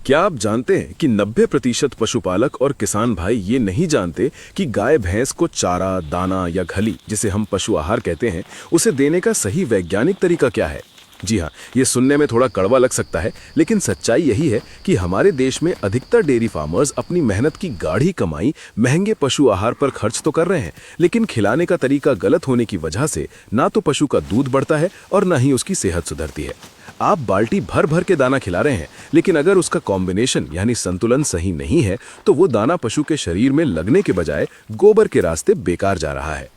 क्या आप जानते हैं कि 90% पशुपालक और किसान भाई ये नहीं जानते कि गाय भैंस को चारा, दाना या खली, जिसे हम पशु आहार कहते हैं, उसे देने का सही वैज्ञानिक तरीका क्या है। जी हाँ, ये सुनने में थोड़ा कड़वा लग सकता है, लेकिन सच्चाई यही है कि हमारे देश में अधिकतर डेयरी फार्मर्स अपनी मेहनत की गाढ़ी कमाई महंगे पशु आहार पर खर्च तो कर रहे हैं, लेकिन खिलाने का तरीका गलत होने की वजह से ना तो पशु का दूध बढ़ता है और ना ही उसकी सेहत सुधरती है। आप बाल्टी भर भर के दाना खिला रहे हैं, लेकिन अगर उसका कॉम्बिनेशन यानी संतुलन सही नहीं है तो वो दाना पशु के शरीर में लगने के बजाय गोबर के रास्ते बेकार जा रहा है।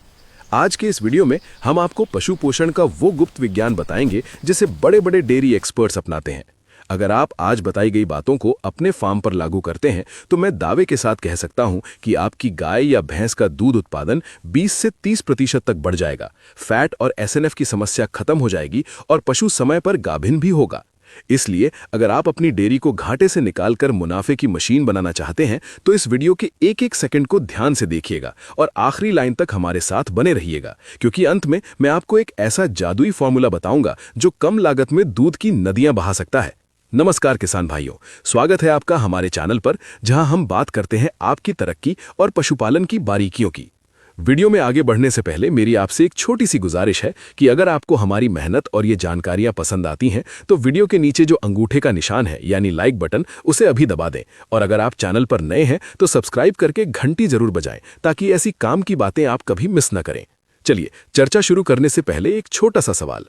आज के इस वीडियो में हम आपको पशु पोषण का वो गुप्त विज्ञान बताएंगे जिसे बड़े बड़े डेयरी एक्सपर्ट्स अपनाते हैं। अगर आप आज बताई गई बातों को अपने फार्म पर लागू करते हैं तो मैं दावे के साथ कह सकता हूं कि आपकी गाय या भैंस का दूध उत्पादन 20 से 30% तक बढ़ जाएगा, फैट और एसएनएफ की समस्या खत्म हो जाएगी और पशु समय पर गाभिन भी होगा। इसलिए अगर आप अपनी डेयरी को घाटे से निकालकर मुनाफे की मशीन बनाना चाहते हैं तो इस वीडियो के एक एक सेकंड को ध्यान से देखिएगा और आखिरी लाइन तक हमारे साथ बने रहिएगा, क्योंकि अंत में मैं आपको एक ऐसा जादुई फॉर्मूला बताऊंगा जो कम लागत में दूध की नदियां बहा सकता है। नमस्कार किसान भाइयों, स्वागत है आपका हमारे चैनल पर, जहां हम बात करते हैं आपकी तरक्की और पशुपालन की बारीकियों की। वीडियो में आगे बढ़ने से पहले मेरी आपसे एक छोटी सी गुजारिश है कि अगर आपको हमारी मेहनत और ये जानकारियां पसंद आती हैं तो वीडियो के नीचे जो अंगूठे का निशान है यानी लाइक बटन, उसे अभी दबा दें। और अगर आप चैनल पर नए हैं तो सब्सक्राइब करके घंटी जरूर बजाएं ताकि ऐसी काम की बातें आप कभी मिस न करें। चलिए, चर्चा शुरू करने से पहले एक छोटा सा सवाल।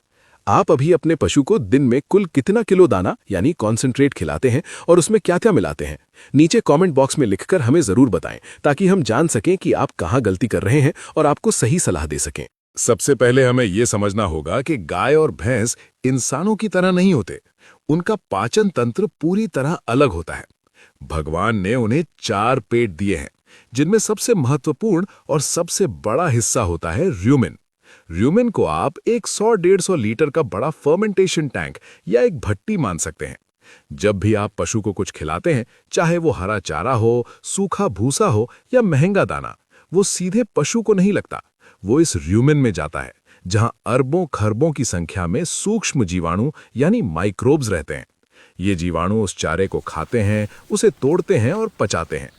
आप अभी अपने पशु को दिन में कुल कितना किलो दाना यानी कॉन्सेंट्रेट खिलाते हैं और उसमें क्या क्या मिलाते हैं? नीचे कमेंट बॉक्स में लिखकर हमें जरूर बताएं ताकि हम जान सकें कि आप कहां गलती कर रहे हैं और आपको सही सलाह दे सकें। सबसे पहले हमें यह समझना होगा कि गाय और भैंस इंसानों की तरह नहीं होते। उनका पाचन तंत्र पूरी तरह अलग होता है। भगवान ने उन्हें 4 पेट दिए हैं, जिनमें सबसे महत्वपूर्ण और सबसे बड़ा हिस्सा होता है र्यूमेन। र्यूमेन को आप एक 100-150 लीटर का बड़ा फर्मेंटेशन टैंक या एक भट्टी मान सकते हैं। जब भी आप पशु को कुछ खिलाते हैं, चाहे वो हरा चारा हो, सूखा भूसा हो या महंगा दाना, वो सीधे पशु को नहीं लगता, वो इस र्यूमेन में जाता है, जहां अरबों खरबों की संख्या में सूक्ष्म जीवाणु यानी माइक्रोब्स रहते हैं। ये जीवाणु उस चारे को खाते हैं, उसे तोड़ते हैं और पचाते हैं।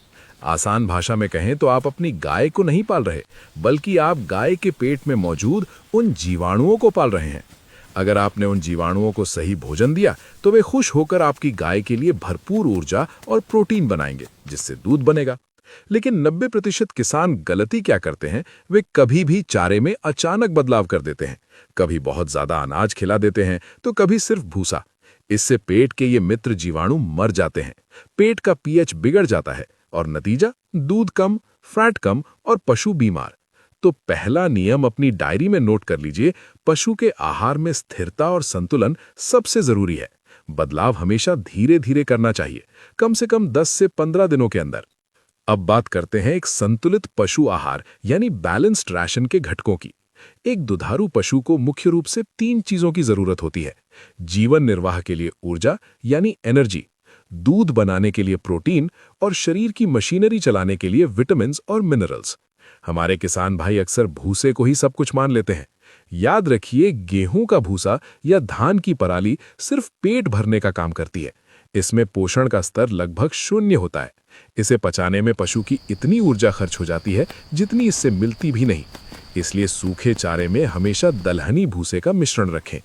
आसान भाषा में कहें तो आप अपनी गाय को नहीं पाल रहे, बल्कि आप गाय के पेट में मौजूद उन जीवाणुओं को पाल रहे हैं। अगर आपने उन जीवाणुओं को सही भोजन दिया तो वे खुश होकर आपकी गाय के लिए भरपूर ऊर्जा और प्रोटीन बनाएंगे, जिससे दूध बनेगा। लेकिन 90% किसान गलती क्या करते हैं, वे कभी भी चारे में अचानक बदलाव कर देते हैं। कभी बहुत ज्यादा अनाज खिला देते हैं तो कभी सिर्फ भूसा। इससे पेट के ये मित्र जीवाणु मर जाते हैं, पेट का पीएच बिगड़ जाता है और नतीजा दूध कम, फैट कम और पशु बीमार। तो पहला नियम अपनी डायरी में नोट कर लीजिए, पशु के आहार में स्थिरता और संतुलन सबसे जरूरी है। बदलाव हमेशा धीरे धीरे करना चाहिए, कम से कम 10 से 15 दिनों के अंदर। अब बात करते हैं एक संतुलित पशु आहार यानी बैलेंस्ड राशन के घटकों की। एक दुधारू पशु को मुख्य रूप से 3 चीजों की जरूरत होती है: जीवन निर्वाह के लिए ऊर्जा यानी एनर्जी, दूध बनाने के लिए प्रोटीन और शरीर की मशीनरी चलाने के लिए विटामिन्स और मिनरल्स। हमारे किसान भाई अक्सर भूसे को ही सब कुछ मान लेते हैं। याद रखिए, गेहूं का भूसा या धान की पराली सिर्फ पेट भरने का काम करती है। इसमें पोषण का स्तर लगभग 0 होता है। इसे पचाने में पशु की इतनी ऊर्जा खर्च हो जाती है जितनी इससे मिलती भी नहीं। इसलिए सूखे चारे में हमेशा दलहनी भूसे का मिश्रण रखें।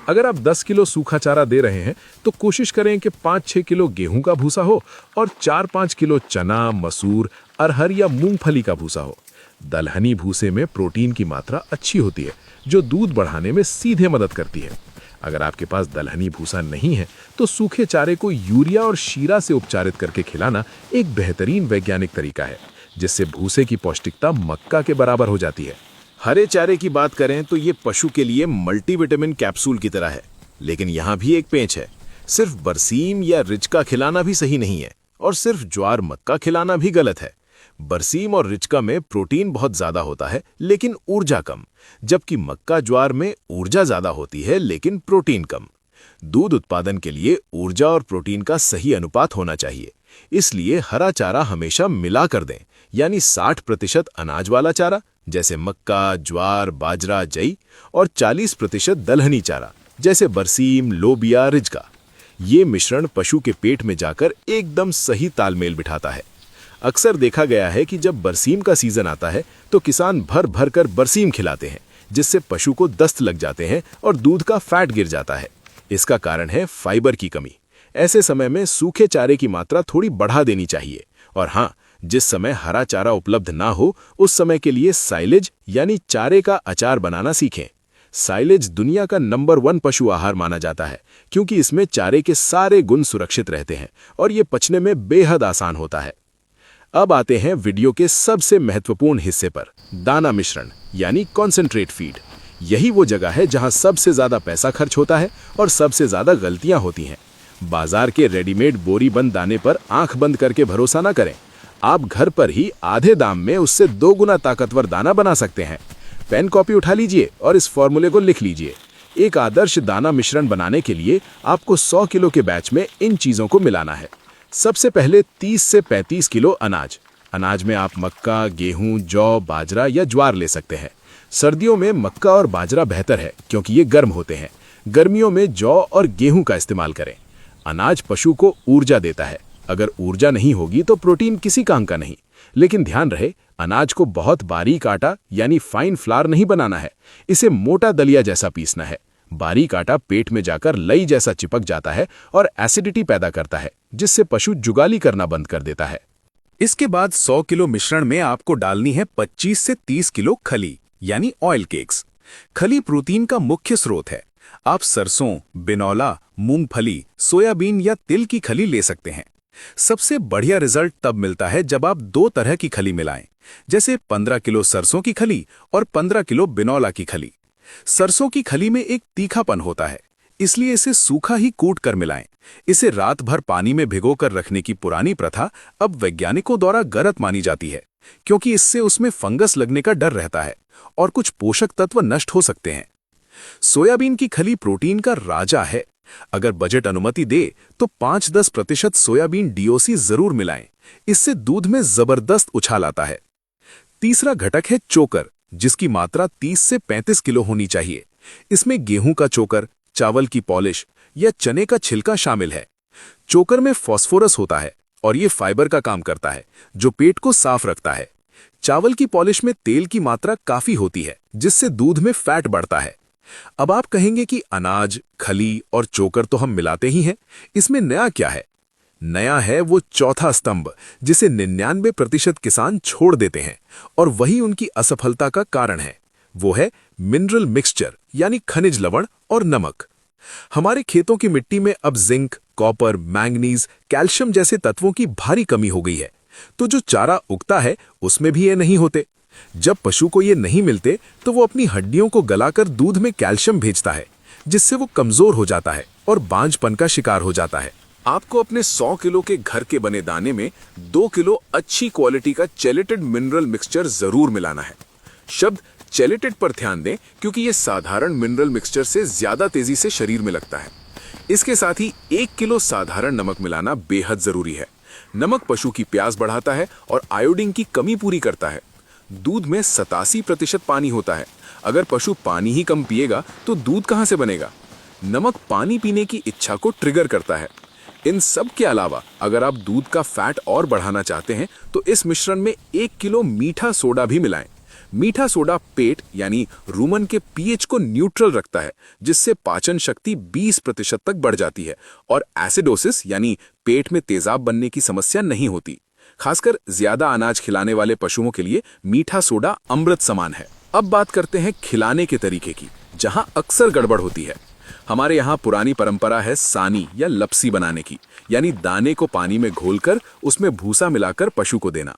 अगर आप 10 किलो सूखा चारा दे रहे हैं तो कोशिश करें कि 5-6 किलो गेहूं का भूसा हो और 4-5 किलो चना, मसूर, अरहर या मूंगफली का भूसा हो। दलहनी भूसे में प्रोटीन की मात्रा अच्छी होती है, जो दूध बढ़ाने में सीधे मदद करती है। अगर आपके पास दलहनी भूसा नहीं है तो सूखे चारे को यूरिया और शीरा से उपचारित करके खिलाना एक बेहतरीन वैज्ञानिक तरीका है, जिससे भूसे की पौष्टिकता मक्का के बराबर हो जाती है। हरे चारे की बात करें तो ये पशु के लिए मल्टीविटामिन कैप्सूल की तरह है, लेकिन यहाँ भी एक पेंच है। सिर्फ बरसीम या रिचका खिलाना भी सही नहीं है और सिर्फ ज्वार मक्का खिलाना भी गलत है। बरसीम और रिचका में प्रोटीन बहुत ज्यादा होता है लेकिन ऊर्जा कम, जबकि मक्का ज्वार में ऊर्जा ज्यादा होती है लेकिन प्रोटीन कम। दूध उत्पादन के लिए ऊर्जा और प्रोटीन का सही अनुपात होना चाहिए, इसलिए हरा चारा हमेशा मिला कर दें, यानी 60% अनाज वाला चारा जैसे मक्का, ज्वार, बाजरा, जई और 40% दलहनी चारा जैसे बरसीम, लोबिया, रिजका। ये मिश्रण पशु के पेट में जाकर एकदम सही तालमेल बिठाता है। अक्सर देखा गया है कि जब बरसीम का सीजन आता है तो किसान भर भर कर बरसीम खिलाते हैं, जिससे पशु को दस्त लग जाते हैं और दूध का फैट गिर जाता है। इसका कारण है फाइबर की कमी। ऐसे समय में सूखे चारे की मात्रा थोड़ी बढ़ा देनी चाहिए। और हाँ, जिस समय हरा चारा उपलब्ध ना हो उस समय के लिए साइलेज यानी चारे का अचार बनाना सीखें। साइलेज दुनिया का नंबर 1 पशु आहार माना जाता है, क्योंकि इसमें चारे के सारे गुण सुरक्षित रहते हैं और ये पचने में बेहद आसान होता है। अब आते हैं वीडियो के सबसे महत्वपूर्ण हिस्से पर, दाना मिश्रण यानी कॉन्सेंट्रेट फीड। यही वो जगह है जहां सबसे ज्यादा पैसा खर्च होता है और सबसे ज्यादा गलतियां होती हैं। बाजार के रेडीमेड बोरी बंद दाने पर आंख बंद करके भरोसा ना करें। आप घर पर ही आधे दाम में उससे 2 गुना ताकतवर दाना बना सकते हैं। पेन कॉपी उठा लीजिए और इस फॉर्मूले को लिख लीजिए। एक आदर्श दाना मिश्रण बनाने के लिए आपको 100 किलो के बैच में इन चीजों को मिलाना है। सबसे पहले 30 से 35 किलो अनाज। अनाज में आप मक्का, गेहूं, जौ, बाजरा या ज्वार ले सकते हैं। सर्दियों में मक्का और बाजरा बेहतर है क्योंकि ये गर्म होते हैं। गर्मियों में जौ और गेहूं का इस्तेमाल करें। अनाज पशु को ऊर्जा देता है। अगर ऊर्जा नहीं होगी तो प्रोटीन किसी काम का नहीं। लेकिन ध्यान रहे, अनाज को बहुत बारीक आटा यानी फाइन फ्लार नहीं बनाना है। इसे मोटा दलिया जैसा पीसना है। बारीक आटा पेट में जाकर लई जैसा चिपक जाता है और एसिडिटी पैदा करता है, जिससे पशु जुगाली करना बंद कर देता है। इसके बाद 100 किलो मिश्रण में आपको डालनी है 25 से 30 किलो खली यानी ऑयल केक्स। खली प्रोटीन का मुख्य स्रोत है। आप सरसों, बिनौला, मूंगफली, सोयाबीन या तिल की खली ले सकते हैं। सबसे बढ़िया रिजल्ट तब मिलता है जब आप 2 तरह की खली मिलाएं, जैसे 15 किलो सरसों की खली और 15 किलो बिनौला की खली। सरसों की खली में एक तीखापन होता है, इसलिए इसे सूखा ही कूट कर मिलाएं। इसे रात भर पानी में भिगोकर रखने की पुरानी प्रथा अब वैज्ञानिकों द्वारा गलत मानी जाती है, क्योंकि इससे उसमें फंगस लगने का डर रहता है और कुछ पोषक तत्व नष्ट हो सकते हैं। सोयाबीन की खली प्रोटीन का राजा है। अगर बजट अनुमति दे तो 5-10% सोयाबीन डीओसी जरूर मिलाएं। इससे दूध में जबरदस्त उछाल आता है। तीसरा घटक है चोकर, जिसकी मात्रा 30 से 35 किलो होनी चाहिए। इसमें गेहूं का चोकर, चावल की पॉलिश या चने का छिलका शामिल है। चोकर में फास्फोरस होता है और ये फाइबर का काम करता है, जो पेट को साफ रखता है। चावल की पॉलिश में तेल की मात्रा काफी होती है, जिससे दूध में फैट बढ़ता है। अब आप कहेंगे कि अनाज, खली और चोकर तो हम मिलाते ही हैं, इसमें नया क्या है? नया है वो चौथा स्तंभ, जिसे 99% किसान छोड़ देते हैं और वही उनकी असफलता का कारण है। वो है मिनरल मिक्सचर यानी खनिज लवण और नमक। हमारे खेतों की मिट्टी में अब जिंक, कॉपर, मैंगनीज, कैल्शियम जैसे तत्वों की भारी कमी हो गई है, तो जो चारा उगता है उसमें भी ये नहीं होते। जब पशु को ये नहीं मिलते तो वो अपनी हड्डियों को गलाकर दूध में कैल्शियम भेजता है, जिससे वो कमजोर हो जाता है और बांझपन का शिकार हो जाता है। आपको अपने 100 किलो के घर के बने दाने में 2 किलो अच्छी क्वालिटी का चेलेटेड मिनरल मिक्सचर जरूर मिलाना है। शब्द चेलेटेड पर ध्यान दें, क्योंकि ये साधारण मिनरल मिक्सचर से ज्यादा तेजी से शरीर में लगता है। इसके साथ ही 1 किलो साधारण नमक मिलाना बेहद जरूरी है। नमक पशु की प्यास बढ़ाता है और आयोडीन की कमी पूरी करता है। दूध में 87% पानी होता है। अगर पशु पानी ही कम पिएगा तो दूध कहां से बनेगा? नमक पानी पीने की इच्छा को ट्रिगर करता है। इन सब के अलावा अगर आप दूध का फैट और बढ़ाना चाहते हैं तो इस मिश्रण में 1 किलो मीठा सोडा भी मिलाएं। मीठा सोडा पेट यानी रूमन के पीएच को न्यूट्रल रखता है, जिससे पाचन शक्ति 20% तक बढ़ जाती है और एसिडोसिस यानी पेट में तेजाब बनने की समस्या नहीं होती। खासकर ज्यादा अनाज खिलाने वाले पशुओं के लिए मीठा सोडा अमृत समान है। अब बात करते हैं खिलाने के तरीके की, जहां अक्सर गड़बड़ होती है। हमारे यहाँ पुरानी परंपरा है सानी या लपसी बनाने की, यानी दाने को पानी में घोलकर उसमें भूसा मिलाकर पशु को देना।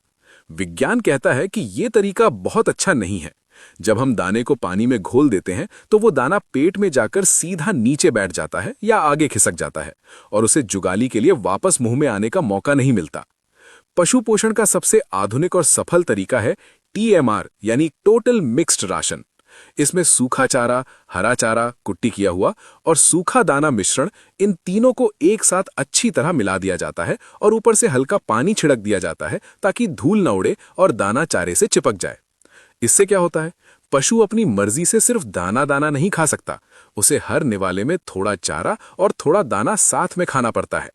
विज्ञान कहता है कि ये तरीका बहुत अच्छा नहीं है। जब हम दाने को पानी में घोल देते हैं तो वो दाना पेट में जाकर सीधा नीचे बैठ जाता है या आगे खिसक जाता है और उसे जुगाली के लिए वापस मुंह में आने का मौका नहीं मिलता। पशु पोषण का सबसे आधुनिक और सफल तरीका है TMR यानी टोटल मिक्स्ड राशन। इसमें सूखा चारा, हरा चारा, कुट्टी किया हुआ और सूखा दाना मिश्रण, इन तीनों को एक साथ अच्छी तरह मिला दिया जाता है और ऊपर से हल्का पानी छिड़क दिया जाता है ताकि धूल न उड़े और दाना चारे से चिपक जाए। इससे क्या होता है? पशु अपनी मर्जी से सिर्फ दाना दाना नहीं खा सकता, उसे हर निवाले में थोड़ा चारा और थोड़ा दाना साथ में खाना पड़ता है।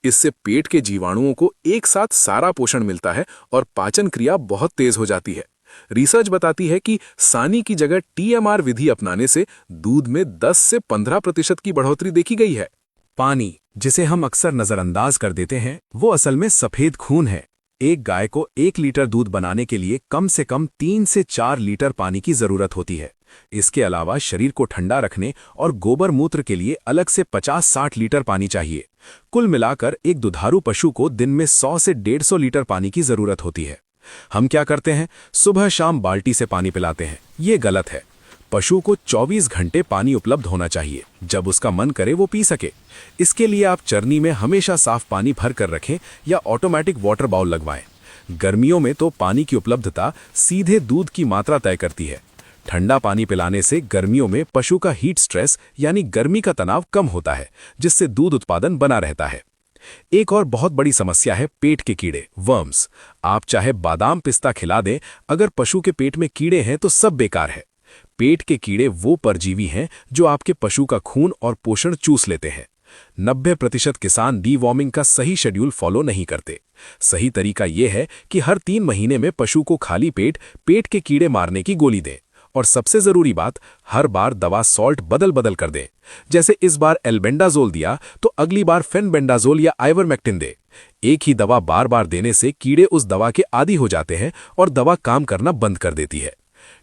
इससे पेट के जीवाणुओं को एक साथ सारा पोषण मिलता है और पाचन क्रिया बहुत तेज हो जाती है। रिसर्च बताती है कि सानी की जगह TMR विधि अपनाने से दूध में 10 से 15% की बढ़ोतरी देखी गई है। पानी, जिसे हम अक्सर नजरअंदाज कर देते हैं, वो असल में सफेद खून है। एक गाय को 1 लीटर दूध बनाने के लिए कम से कम 3 से 4 लीटर पानी की जरूरत होती है। इसके अलावा शरीर को ठंडा रखने और गोबर मूत्र के लिए अलग से 50-60 लीटर पानी चाहिए। कुल मिलाकर एक दुधारू पशु को दिन में 100 से 150 लीटर पानी की जरूरत होती है। हम क्या करते हैं, सुबह शाम बाल्टी से पानी पिलाते हैं। ये गलत है। पशु को 24 घंटे पानी उपलब्ध होना चाहिए, जब उसका मन करे वो पी सके। इसके लिए आप चरनी में हमेशा साफ पानी भर कर रखें या ऑटोमेटिक वाटर बाउल लगवाएं। गर्मियों में तो पानी की उपलब्धता सीधे दूध की मात्रा तय करती है। ठंडा पानी पिलाने से गर्मियों में पशु का हीट स्ट्रेस यानी गर्मी का तनाव कम होता है, जिससे दूध उत्पादन बना रहता है। एक और बहुत बड़ी समस्या है पेट के कीड़े, वर्म्स। आप चाहे बादाम पिस्ता खिला दें, अगर पशु के पेट में कीड़े हैं तो सब बेकार है। पेट के कीड़े वो परजीवी हैं जो आपके पशु का खून और पोषण चूस लेते हैं। 90% किसान डीवॉर्मिंग का सही शेड्यूल फॉलो नहीं करते। सही तरीका यह है कि हर 3 महीने में पशु को खाली पेट के कीड़े मारने की गोली दें। और सबसे जरूरी बात, हर बार दवा सॉल्ट बदल कर दें। जैसे इस बार एल्बेंडाजोल दिया तो अगली बार फेनबेंडाजोल या आइवरमेक्टिन दे। एक ही दवा बार बार देने से कीड़े उस दवा के आदी हो जाते हैं और दवा काम करना बंद कर देती है।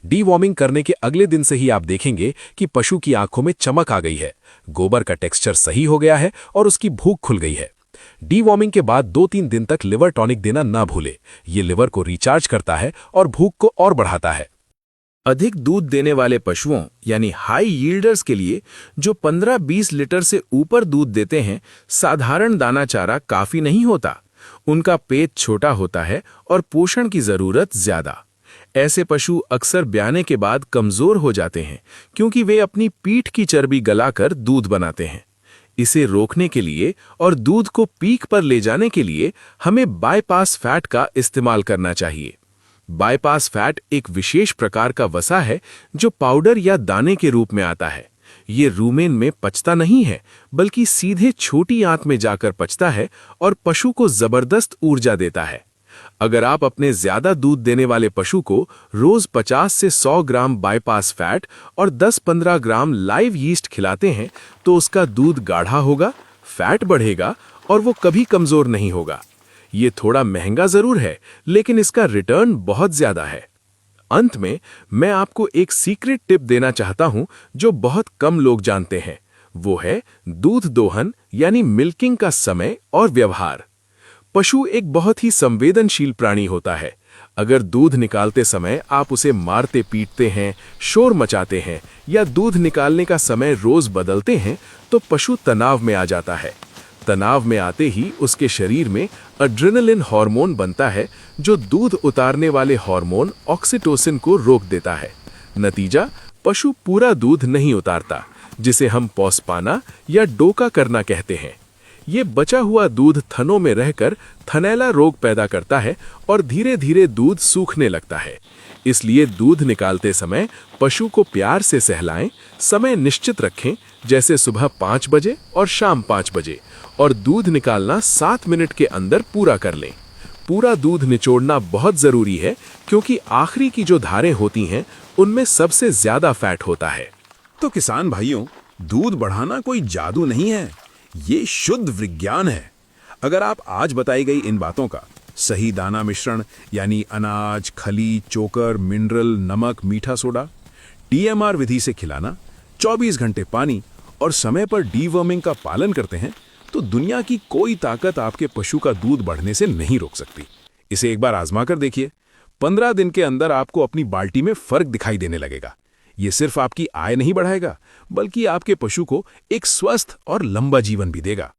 डीवॉर्मिंग करने के अगले दिन से ही आप देखेंगे कि पशु की आंखों में चमक आ गई है, गोबर का टेक्सचर सही हो गया है और उसकी भूख खुल गई है। डीवॉर्मिंग के बाद 2-3 दिन तक लिवर टॉनिक देना ना भूले। ये लिवर को रिचार्ज करता है और भूख को और बढ़ाता है। अधिक दूध देने वाले पशुओं यानी हाई यील्डर्स के लिए, जो 15-20 लीटर से ऊपर दूध देते हैं, साधारण दाना चारा काफी नहीं होता। उनका पेट छोटा होता है और पोषण की जरूरत ज्यादा। ऐसे पशु अक्सर ब्याने के बाद कमजोर हो जाते हैं, क्योंकि वे अपनी पीठ की चर्बी गलाकर दूध बनाते हैं। इसे रोकने के लिए और दूध को पीक पर ले जाने के लिए हमें बाईपास फैट का इस्तेमाल करना चाहिए। बाईपास फैट एक विशेष प्रकार का वसा है जो पाउडर या दाने के रूप में आता है। ये रूमेन में पचता नहीं है, बल्कि सीधे छोटी आंत में जाकर पचता है और पशु को जबरदस्त ऊर्जा देता है। अगर आप अपने ज्यादा दूध देने वाले पशु को रोज 50 से 100 ग्राम बाईपास फैट और 10-15 ग्राम लाइव यीस्ट खिलाते हैं, तो उसका दूध गाढ़ा होगा, फैट बढ़ेगा और वो कभी कमजोर नहीं होगा। ये थोड़ा महंगा जरूर है, लेकिन इसका रिटर्न बहुत ज्यादा है। अंत में मैं आपको एक सीक्रेट टिप देना चाहता हूं जो बहुत कम लोग जानते हैं। वो है दूध दोहन यानी मिल्किंग का समय और व्यवहार। पशु एक बहुत ही संवेदनशील प्राणी होता है। अगर दूध निकालते समय आप उसे मारते पीटते हैं, शोर मचाते हैं या दूध निकालने का समय रोज बदलते हैं, तो पशु तनाव में आ जाता है। तनाव में आते ही उसके शरीर में एड्रेनलिन हार्मोन बनता है, जो दूध उतारने वाले हार्मोन ऑक्सीटोसिन को रोक देता है। नतीजा, पशु पूरा दूध नहीं उतारता, जिसे हम पौसपाना या डोका करना कहते हैं। ये बचा हुआ दूध थनों में रहकर थनैला रोग पैदा करता है और धीरे धीरे दूध सूखने लगता है। इसलिए दूध निकालते समय पशु को प्यार से सहलाएं, समय निश्चित रखें, जैसे सुबह 5 बजे और शाम 5 बजे, और दूध निकालना 7 मिनट के अंदर पूरा कर लें। पूरा दूध निचोड़ना बहुत जरूरी है, क्योंकि आखिरी की जो धारें होती हैं, उनमें सबसे ज्यादा फैट होता है। तो किसान भाइयों, दूध बढ़ाना कोई जादू नहीं है, ये शुद्ध विज्ञान है। अगर आप आज बताई गई इन बातों का सही दाना मिश्रण यानी अनाज, खली, चोकर, मिनरल, नमक, मीठा सोडा, TMR विधि से खिलाना, 24 घंटे पानी और समय पर डीवर्मिंग का पालन करते हैं, तो दुनिया की कोई ताकत आपके पशु का दूध बढ़ने से नहीं रोक सकती। इसे एक बार आजमा कर देखिए। 15 दिन के अंदर आपको अपनी बाल्टी में फर्क दिखाई देने लगेगा। ये सिर्फ आपकी आय नहीं बढ़ाएगा, बल्कि आपके पशु को एक स्वस्थ और लंबा जीवन भी देगा।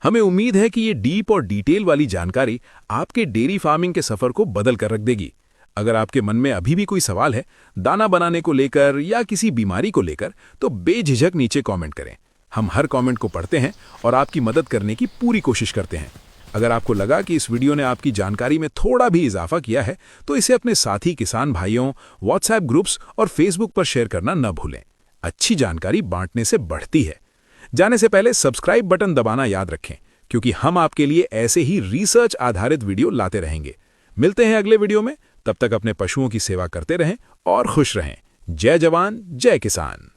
हमें उम्मीद है कि ये डीप और डिटेल वाली जानकारी आपके डेयरी फार्मिंग के सफर को बदल कर रख देगी। अगर आपके मन में अभी भी कोई सवाल है दाना बनाने को लेकर या किसी बीमारी को लेकर, तो बेझिझक नीचे कमेंट करें। हम हर कमेंट को पढ़ते हैं और आपकी मदद करने की पूरी कोशिश करते हैं। अगर आपको लगा कि इस वीडियो ने आपकी जानकारी में थोड़ा भी इजाफा किया है, तो इसे अपने साथी किसान भाइयों, व्हाट्सएप ग्रुप्स और फेसबुक पर शेयर करना न भूलें। अच्छी जानकारी बांटने से बढ़ती है। जाने से पहले सब्सक्राइब बटन दबाना याद रखें, क्योंकि हम आपके लिए ऐसे ही रिसर्च आधारित वीडियो लाते रहेंगे। मिलते हैं अगले वीडियो में, तब तक अपने पशुओं की सेवा करते रहें और खुश रहें। जय जवान, जय किसान।